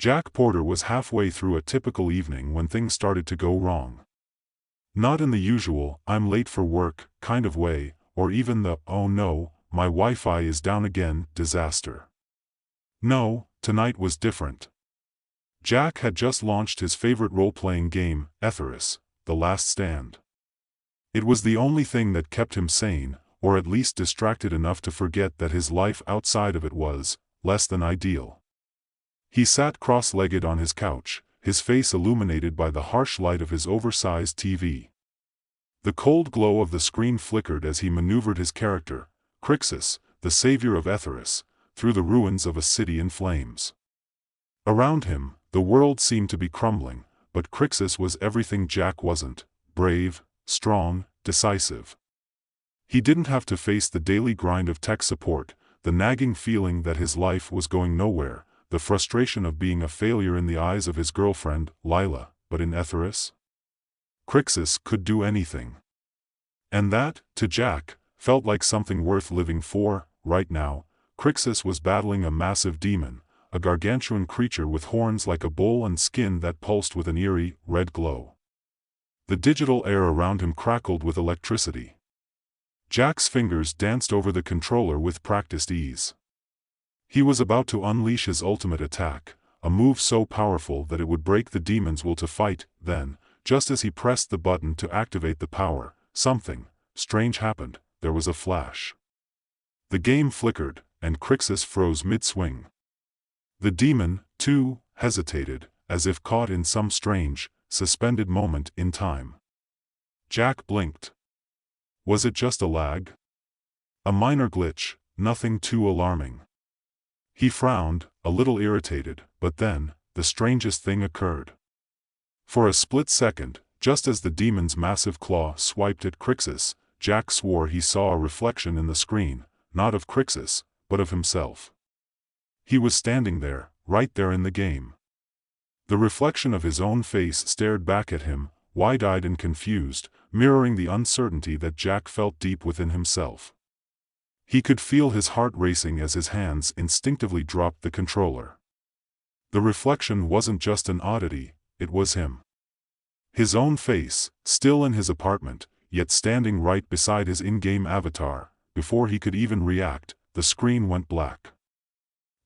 Jack Porter was halfway through a typical evening when things started to go wrong. Not in the usual, "I'm late for work" kind of way, or even the "oh no, my Wi-Fi is down again" disaster. No, tonight was different. Jack had just launched his favorite role-playing game, Etheris, The Last Stand. It was the only thing that kept him sane, or at least distracted enough to forget that his life outside of it was less than ideal. He sat cross-legged on his couch, his face illuminated by the harsh light of his oversized TV. The cold glow of the screen flickered as he maneuvered his character, Crixus, the savior of Etheris, through the ruins of a city in flames. Around him, the world seemed to be crumbling, but Crixus was everything Jack wasn't: brave, strong, decisive. He didn't have to face the daily grind of tech support, the nagging feeling that his life was going nowhere, the frustration of being a failure in the eyes of his girlfriend, Lila, but in Etheris? Crixus could do anything. And that, to Jack, felt like something worth living for. Right now, Crixus was battling a massive demon, a gargantuan creature with horns like a bull and skin that pulsed with an eerie, red glow. The digital air around him crackled with electricity. Jack's fingers danced over the controller with practiced ease. He was about to unleash his ultimate attack, a move so powerful that it would break the demon's will to fight. Then, just as he pressed the button to activate the power, something strange happened. There was a flash. The game flickered, and Crixus froze mid-swing. The demon, too, hesitated, as if caught in some strange, suspended moment in time. Jack blinked. Was it just a lag? A minor glitch, nothing too alarming. He frowned, a little irritated, but then, the strangest thing occurred. For a split second, just as the demon's massive claw swiped at Crixus, Jack swore he saw a reflection in the screen, not of Crixus, but of himself. He was standing there, right there in the game. The reflection of his own face stared back at him, wide-eyed and confused, mirroring the uncertainty that Jack felt deep within himself. He could feel his heart racing as his hands instinctively dropped the controller. The reflection wasn't just an oddity, it was him. His own face, still in his apartment, yet standing right beside his in-game avatar. Before he could even react, the screen went black.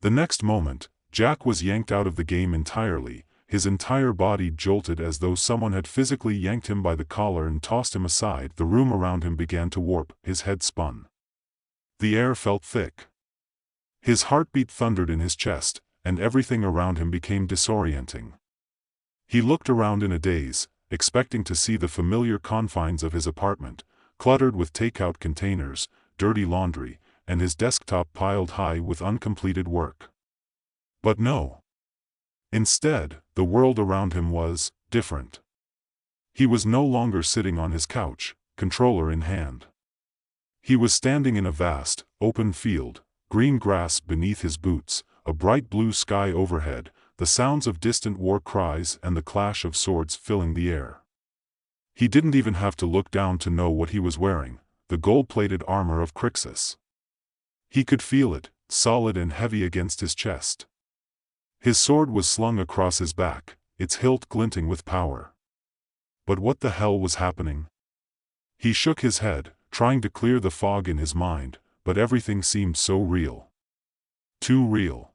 The next moment, Jack was yanked out of the game entirely, his entire body jolted as though someone had physically yanked him by the collar and tossed him aside. The room around him began to warp, his head spun. The air felt thick. His heartbeat thundered in his chest, and everything around him became disorienting. He looked around in a daze, expecting to see the familiar confines of his apartment, cluttered with takeout containers, dirty laundry, and his desktop piled high with uncompleted work. But no. Instead, the world around him was different. He was no longer sitting on his couch, controller in hand. He was standing in a vast, open field, green grass beneath his boots, a bright blue sky overhead, the sounds of distant war cries and the clash of swords filling the air. He didn't even have to look down to know what he was wearing, the gold-plated armor of Crixus. He could feel it, solid and heavy against his chest. His sword was slung across his back, its hilt glinting with power. But what the hell was happening? He shook his head, trying to clear the fog in his mind, but everything seemed so real. Too real.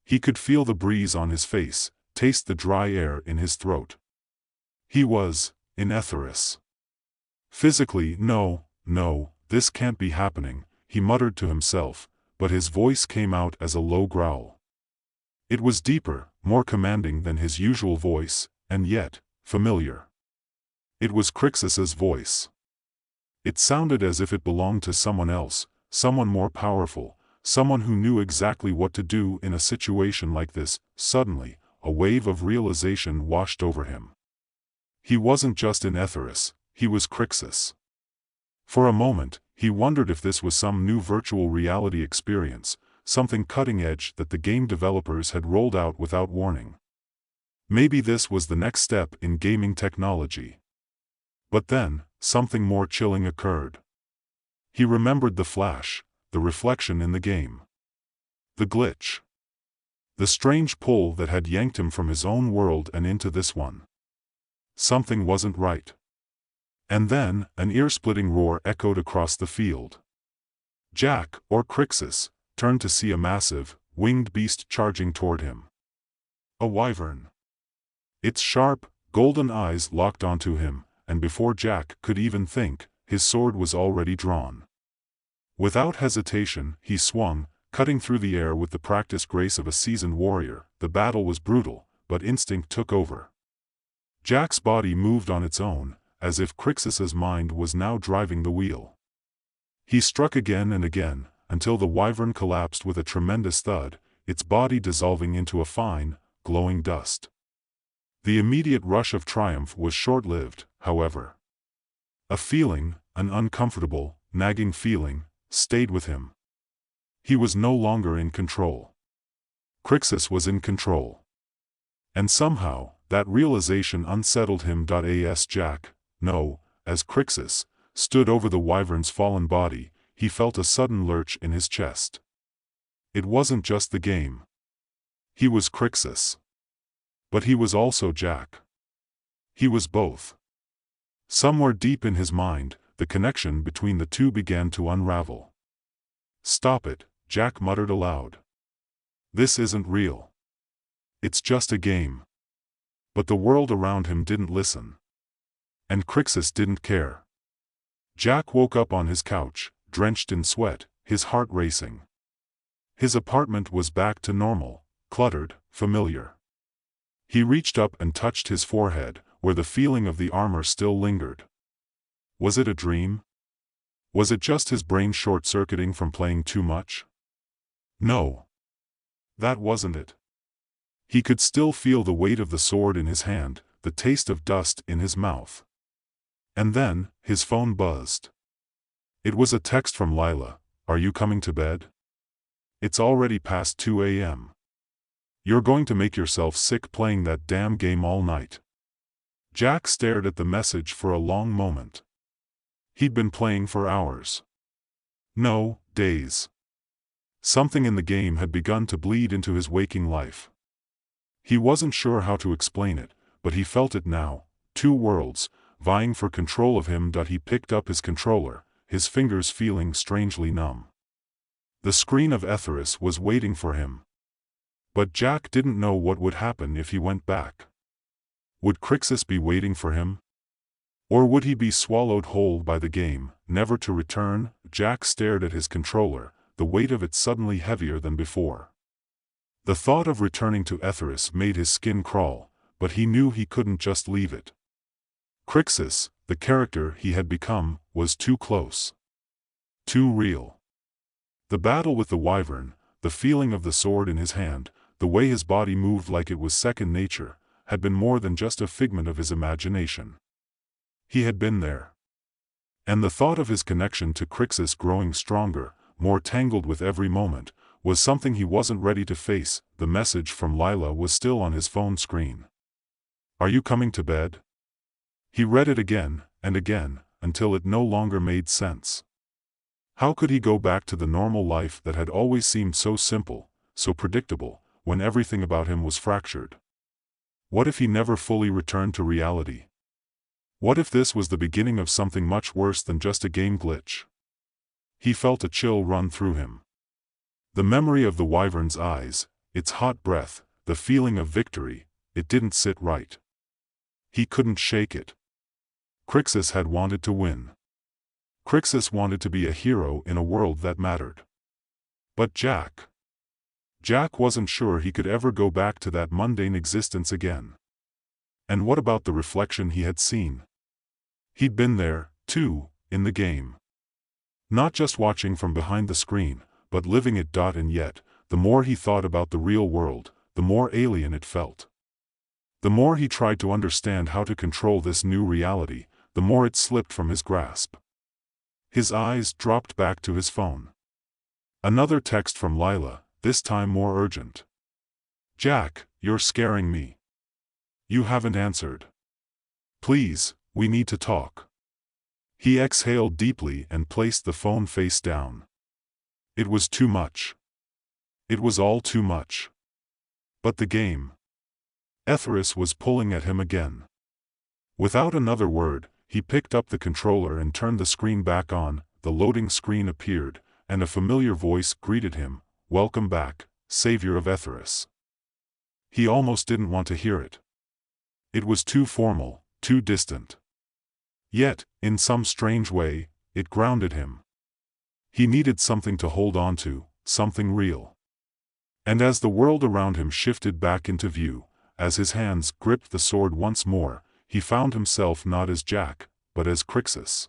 He could feel the breeze on his face, taste the dry air in his throat. He was in Etheris. Physically, no, this can't be happening, he muttered to himself, but his voice came out as a low growl. It was deeper, more commanding than his usual voice, and yet, familiar. It was Crixus's voice. It sounded as if it belonged to someone else, someone more powerful, someone who knew exactly what to do in a situation like this. Suddenly, a wave of realization washed over him. He wasn't just in Etheris, he was Crixus. For a moment, he wondered if this was some new virtual reality experience, something cutting-edge that the game developers had rolled out without warning. Maybe this was the next step in gaming technology. But then, something more chilling occurred. He remembered the flash, the reflection in the game. The glitch. The strange pull that had yanked him from his own world and into this one. Something wasn't right. And then, an ear-splitting roar echoed across the field. Jack, or Crixus, turned to see a massive, winged beast charging toward him. A wyvern. Its sharp, golden eyes locked onto him, and before Jack could even think, his sword was already drawn. Without hesitation, he swung, cutting through the air with the practiced grace of a seasoned warrior. The battle was brutal, but instinct took over. Jack's body moved on its own, as if Crixus's mind was now driving the wheel. He struck again and again, until the wyvern collapsed with a tremendous thud, its body dissolving into a fine, glowing dust. The immediate rush of triumph was short-lived, however. A feeling, an uncomfortable, nagging feeling, stayed with him. He was no longer in control. Crixus was in control. And somehow, that realization unsettled him. As Jack, no, as Crixus, stood over the wyvern's fallen body, he felt a sudden lurch in his chest. It wasn't just the game. He was Crixus. But he was also Jack. He was both. Somewhere deep in his mind, the connection between the two began to unravel. "Stop it," Jack muttered aloud. "This isn't real. It's just a game." But the world around him didn't listen. And Crixus didn't care. Jack woke up on his couch, drenched in sweat, his heart racing. His apartment was back to normal, cluttered, familiar. He reached up and touched his forehead, where the feeling of the armor still lingered. Was it a dream? Was it just his brain short-circuiting from playing too much? No. That wasn't it. He could still feel the weight of the sword in his hand, the taste of dust in his mouth. And then, his phone buzzed. It was a text from Lila. "Are you coming to bed? It's already past 2 a.m. You're going to make yourself sick playing that damn game all night." Jack stared at the message for a long moment. He'd been playing for hours. No, days. Something in the game had begun to bleed into his waking life. He wasn't sure how to explain it, but he felt it now, two worlds, vying for control of him. He picked up his controller, his fingers feeling strangely numb. The screen of Etheris was waiting for him. But Jack didn't know what would happen if he went back. Would Crixus be waiting for him? Or would he be swallowed whole by the game, never to return? Jack stared at his controller, the weight of it suddenly heavier than before. The thought of returning to Etheris made his skin crawl, but he knew he couldn't just leave it. Crixus, the character he had become, was too close. Too real. The battle with the wyvern, the feeling of the sword in his hand, the way his body moved like it was second nature, had been more than just a figment of his imagination. He had been there. And the thought of his connection to Crixus growing stronger, more tangled with every moment, was something he wasn't ready to face. The message from Lila was still on his phone screen. "Are you coming to bed?" He read it again, and again, until it no longer made sense. How could he go back to the normal life that had always seemed so simple, so predictable, when everything about him was fractured? What if he never fully returned to reality? What if this was the beginning of something much worse than just a game glitch? He felt a chill run through him. The memory of the wyvern's eyes, its hot breath, the feeling of victory, it didn't sit right. He couldn't shake it. Crixus had wanted to win. Crixus wanted to be a hero in a world that mattered. But Jack wasn't sure he could ever go back to that mundane existence again. And what about the reflection he had seen? He'd been there, too, in the game. Not just watching from behind the screen, but living it. And yet, the more he thought about the real world, the more alien it felt. The more he tried to understand how to control this new reality, the more it slipped from his grasp. His eyes dropped back to his phone. Another text from Lila, this time more urgent. "Jack, you're scaring me. You haven't answered. Please, we need to talk." He exhaled deeply and placed the phone face down. It was too much. It was all too much. But the game. Etheris was pulling at him again. Without another word, he picked up the controller and turned the screen back on. The loading screen appeared, and a familiar voice greeted him. "Welcome back, savior of Etheris." He almost didn't want to hear it. It was too formal, too distant. Yet, in some strange way, it grounded him. He needed something to hold on to, something real. And as the world around him shifted back into view, as his hands gripped the sword once more, he found himself not as Jack, but as Crixus.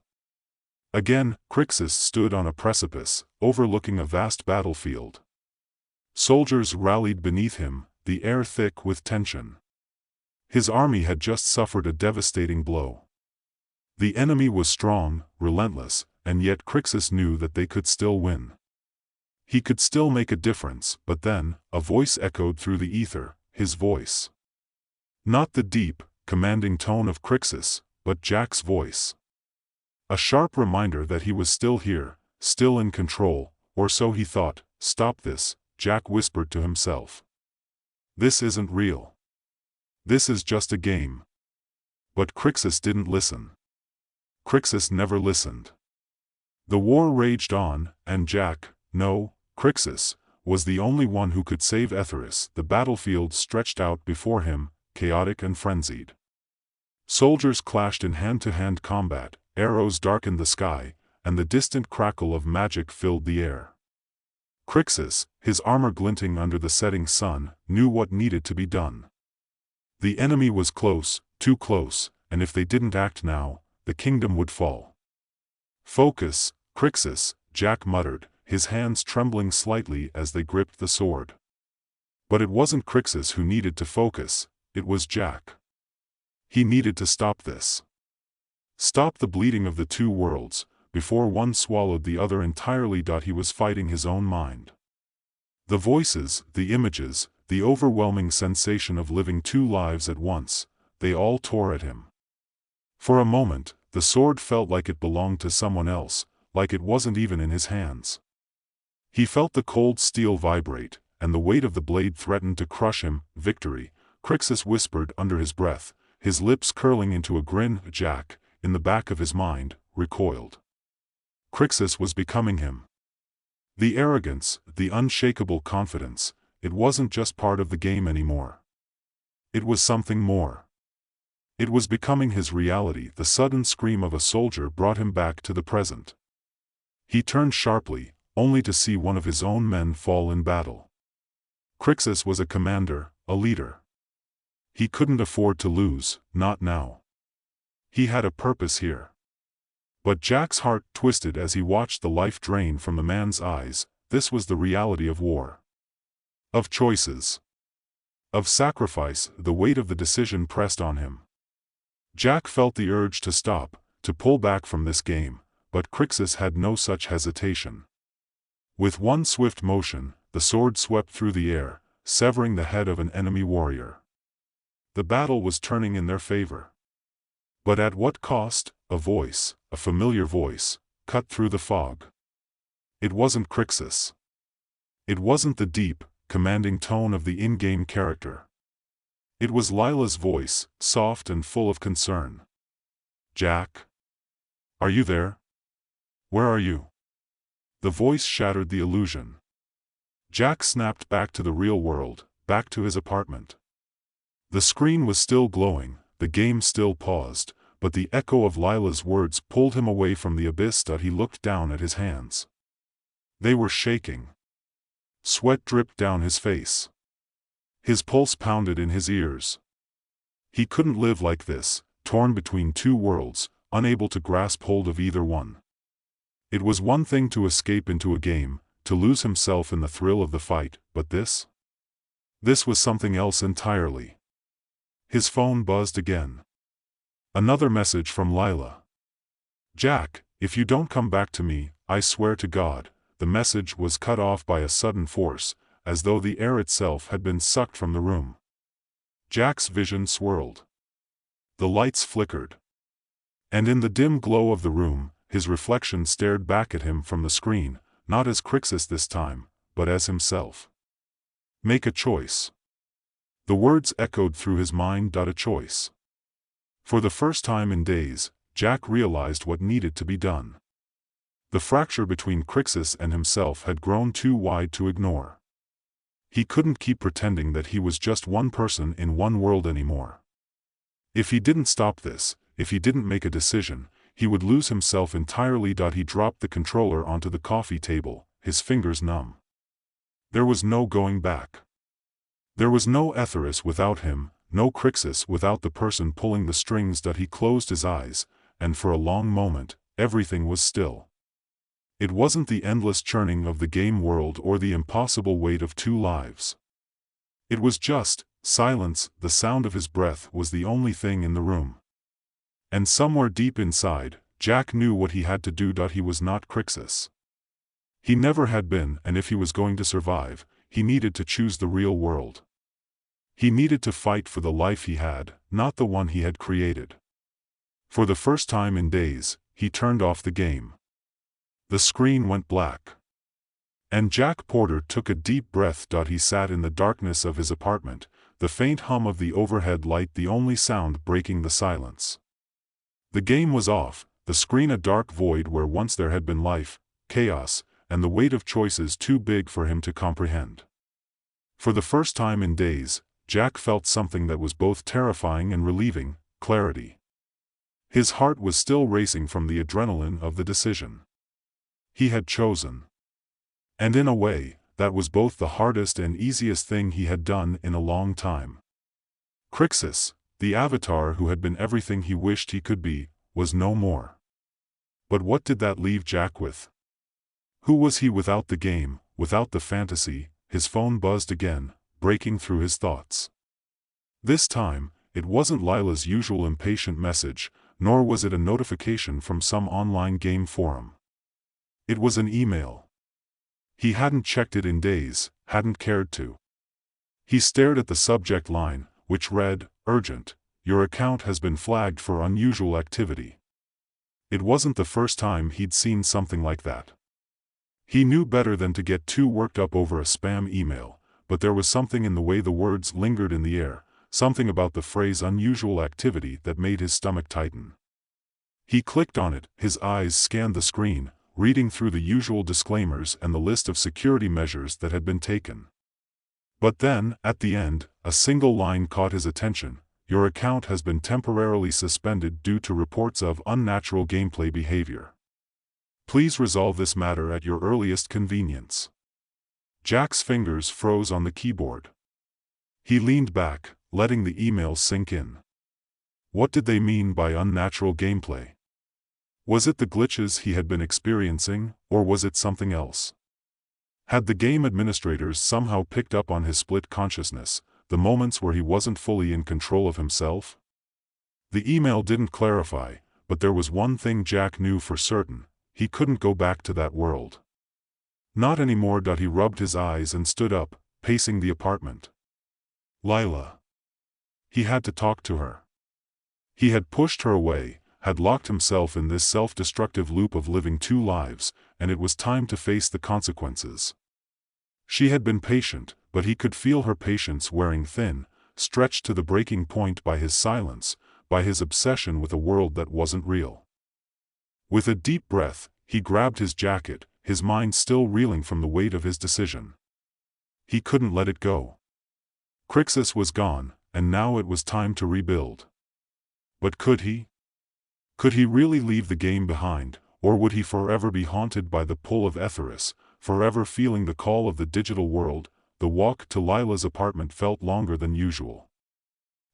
Again, Crixus stood on a precipice, overlooking a vast battlefield. Soldiers rallied beneath him, the air thick with tension. His army had just suffered a devastating blow. The enemy was strong, relentless, and yet Crixus knew that they could still win. He could still make a difference. But then, a voice echoed through the ether, his voice. Not the deep, commanding tone of Crixus, but Jack's voice. A sharp reminder that he was still here, still in control, or so he thought. "Stop this," Jack whispered to himself. "This isn't real. This is just a game." But Crixus didn't listen. Crixus never listened. The war raged on, and Jack, no, Crixus, was the only one who could save Etheris. The battlefield stretched out before him, chaotic and frenzied. Soldiers clashed in hand-to-hand combat, arrows darkened the sky, and the distant crackle of magic filled the air. Crixus, his armor glinting under the setting sun, knew what needed to be done. The enemy was close, too close, and if they didn't act now, the kingdom would fall. "Focus, Crixus," Jack muttered, his hands trembling slightly as they gripped the sword. But it wasn't Crixus who needed to focus, it was Jack. He needed to stop this. Stop the bleeding of the two worlds, before one swallowed the other entirely. He was fighting his own mind. The voices, the images, the overwhelming sensation of living two lives at once, they all tore at him. For a moment, the sword felt like it belonged to someone else, like it wasn't even in his hands. He felt the cold steel vibrate, and the weight of the blade threatened to crush him. "Victory," Crixus whispered under his breath, his lips curling into a grin. Jack, in the back of his mind, recoiled. Crixus was becoming him. The arrogance, the unshakable confidence, it wasn't just part of the game anymore. It was something more. It was becoming his reality. The sudden scream of a soldier brought him back to the present. He turned sharply, only to see one of his own men fall in battle. Crixus was a commander, a leader. He couldn't afford to lose, not now. He had a purpose here. But Jack's heart twisted as he watched the life drain from the man's eyes. This was the reality of war. Of choices. Of sacrifice. The weight of the decision pressed on him. Jack felt the urge to stop, to pull back from this game, but Crixus had no such hesitation. With one swift motion, the sword swept through the air, severing the head of an enemy warrior. The battle was turning in their favor. But at what cost? A voice, a familiar voice, cut through the fog. It wasn't Crixus. It wasn't the deep, commanding tone of the in-game character. It was Lila's voice, soft and full of concern. "Jack? Are you there? Where are you?" The voice shattered the illusion. Jack snapped back to the real world, back to his apartment. The screen was still glowing, the game still paused, but the echo of Lila's words pulled him away from the abyss. He looked down at his hands. They were shaking. Sweat dripped down his face. His pulse pounded in his ears. He couldn't live like this, torn between two worlds, unable to grasp hold of either one. It was one thing to escape into a game, to lose himself in the thrill of the fight, but this? This was something else entirely. His phone buzzed again. Another message from Lila. "Jack, if you don't come back to me, I swear to God." The message was cut off by a sudden force, as though the air itself had been sucked from the room. Jack's vision swirled. The lights flickered. And in the dim glow of the room, his reflection stared back at him from the screen, not as Crixus this time, but as himself. "Make a choice. The words echoed through his mind. A choice. For the first time in days, Jack realized what needed to be done. The fracture between Crixus and himself had grown too wide to ignore. He couldn't keep pretending that he was just one person in one world anymore. If he didn't stop this, if he didn't make a decision, he would lose himself entirely. He dropped the controller onto the coffee table, his fingers numb. There was no going back. There was no Etheris without him, no Crixus without the person pulling the strings. He closed his eyes, and for a long moment, everything was still. It wasn't the endless churning of the game world or the impossible weight of two lives. It was just silence. The sound of his breath was the only thing in the room. And somewhere deep inside, Jack knew what he had to do. He was not Crixus. He never had been, and if he was going to survive, he needed to choose the real world. He needed to fight for the life he had, not the one he had created. For the first time in days, he turned off the game. The screen went black. And Jack Porter took a deep breath. He sat in the darkness of his apartment, the faint hum of the overhead light the only sound breaking the silence. The game was off, the screen a dark void where once there had been life, chaos, and the weight of choices too big for him to comprehend. For the first time in days, Jack felt something that was both terrifying and relieving: clarity. His heart was still racing from the adrenaline of the decision. He had chosen. And in a way, that was both the hardest and easiest thing he had done in a long time. Crixus, the avatar who had been everything he wished he could be, was no more. But what did that leave Jack with? Who was he without the game, without the fantasy? His phone buzzed again, breaking through his thoughts. This time, it wasn't Lila's usual impatient message, nor was it a notification from some online game forum. It was an email. He hadn't checked it in days, hadn't cared to. He stared at the subject line, which read, "Urgent, your account has been flagged for unusual activity." It wasn't the first time he'd seen something like that. He knew better than to get too worked up over a spam email, but there was something in the way the words lingered in the air, something about the phrase unusual activity that made his stomach tighten. He clicked on it, his eyes scanned the screen, reading through the usual disclaimers and the list of security measures that had been taken. But then, at the end, a single line caught his attention: "Your account has been temporarily suspended due to reports of unnatural gameplay behavior. Please resolve this matter at your earliest convenience." Jack's fingers froze on the keyboard. He leaned back, letting the email sink in. What did they mean by unnatural gameplay? Was it the glitches he had been experiencing, or was it something else? Had the game administrators somehow picked up on his split consciousness, the moments where he wasn't fully in control of himself? The email didn't clarify, but there was one thing Jack knew for certain: he couldn't go back to that world. Not anymore. He rubbed his eyes and stood up, pacing the apartment. Lila. He had to talk to her. He had pushed her away, had locked himself in this self-destructive loop of living two lives, and it was time to face the consequences. She had been patient, but he could feel her patience wearing thin, stretched to the breaking point by his silence, by his obsession with a world that wasn't real. With a deep breath, he grabbed his jacket, his mind still reeling from the weight of his decision. He couldn't let it go. Crixus was gone, and now it was time to rebuild. But could he? Could he really leave the game behind, or would he forever be haunted by the pull of Etheris, forever feeling the call of the digital world? The walk to Lila's apartment felt longer than usual.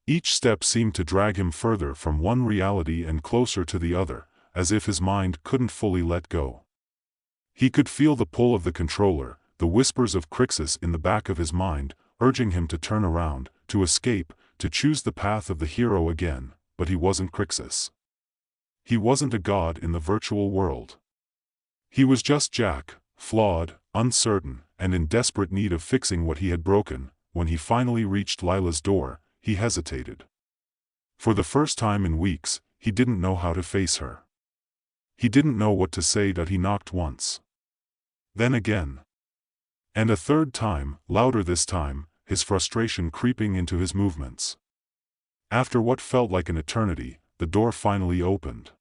Each step seemed to drag him further from one reality and closer to the other, as if his mind couldn't fully let go. He could feel the pull of the controller, the whispers of Crixus in the back of his mind, urging him to turn around, to escape, to choose the path of the hero again, but he wasn't Crixus. He wasn't a god in the virtual world. He was just Jack, flawed, uncertain, and in desperate need of fixing what he had broken. When he finally reached Lila's door, he hesitated. For the first time in weeks, he didn't know how to face her. He didn't know what to say. He knocked once. Then again. And a third time, louder this time, his frustration creeping into his movements. After what felt like an eternity, the door finally opened.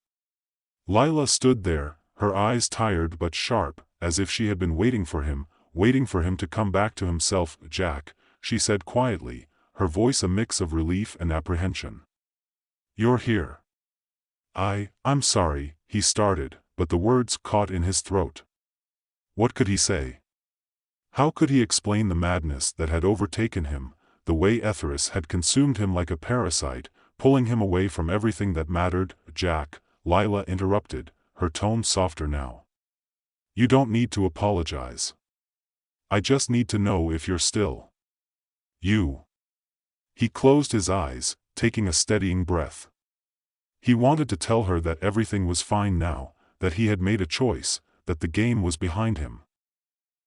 Lila stood there, her eyes tired but sharp, as if she had been waiting for him to come back to himself. "Jack," she said quietly, her voice a mix of relief and apprehension. "You're here." I'm sorry," he started, but the words caught in his throat. What could he say? How could he explain the madness that had overtaken him, the way Etheris had consumed him like a parasite, pulling him away from everything that mattered? "Jack," Lila interrupted, her tone softer now. "You don't need to apologize. I just need to know if you're still you." He closed his eyes, taking a steadying breath. He wanted to tell her that everything was fine now, that he had made a choice, that the game was behind him.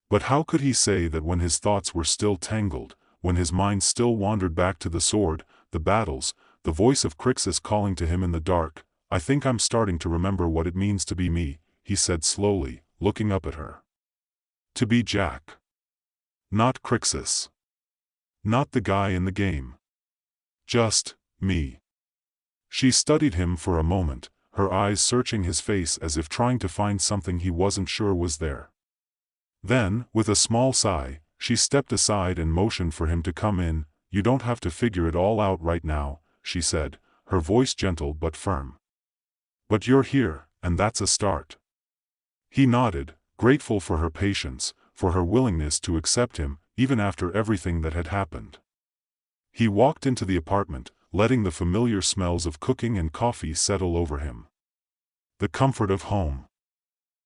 But how could he say that when his thoughts were still tangled, when his mind still wandered back to the sword, the battles, the voice of Crixus calling to him in the dark? "I think I'm starting to remember what it means to be me," he said slowly, looking up at her. "To be Jack. Not Crixus. Not the guy in the game. Just me." She studied him for a moment, her eyes searching his face as if trying to find something he wasn't sure was there. Then, with a small sigh, she stepped aside and motioned for him to come in. "You don't have to figure it all out right now," she said, her voice gentle but firm. "But you're here, and that's a start." He nodded, grateful for her patience, for her willingness to accept him, even after everything that had happened. He walked into the apartment, letting the familiar smells of cooking and coffee settle over him. The comfort of home.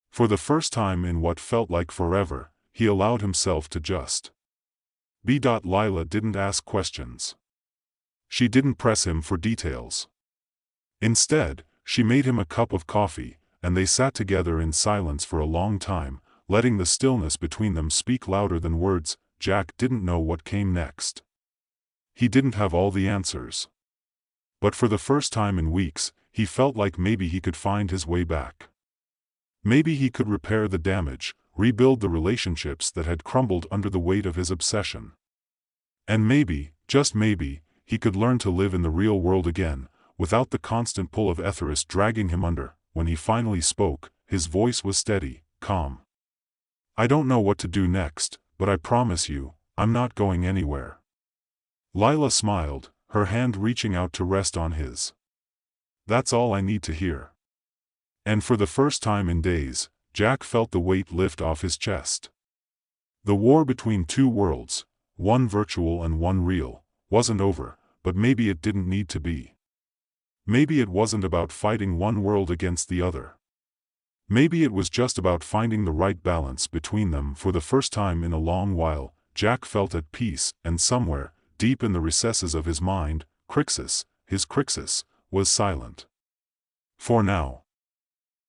For the first time in what felt like forever, he allowed himself to just be. Lila didn't ask questions. She didn't press him for details. Instead, she made him a cup of coffee, and they sat together in silence for a long time, letting the stillness between them speak louder than words. Jack didn't know what came next. He didn't have all the answers. But for the first time in weeks, he felt like maybe he could find his way back. Maybe he could repair the damage, rebuild the relationships that had crumbled under the weight of his obsession. And maybe, just maybe, he could learn to live in the real world again, without the constant pull of Etheris dragging him under. When he finally spoke, his voice was steady, calm. "I don't know what to do next, but I promise you, I'm not going anywhere." Lila smiled, her hand reaching out to rest on his. "That's all I need to hear." And for the first time in days, Jack felt the weight lift off his chest. The war between two worlds, one virtual and one real, wasn't over, but maybe it didn't need to be. Maybe it wasn't about fighting one world against the other. Maybe it was just about finding the right balance between them. For the first time in a long while, Jack felt at peace, and somewhere, deep in the recesses of his mind, Crixus, his Crixus, was silent. For now.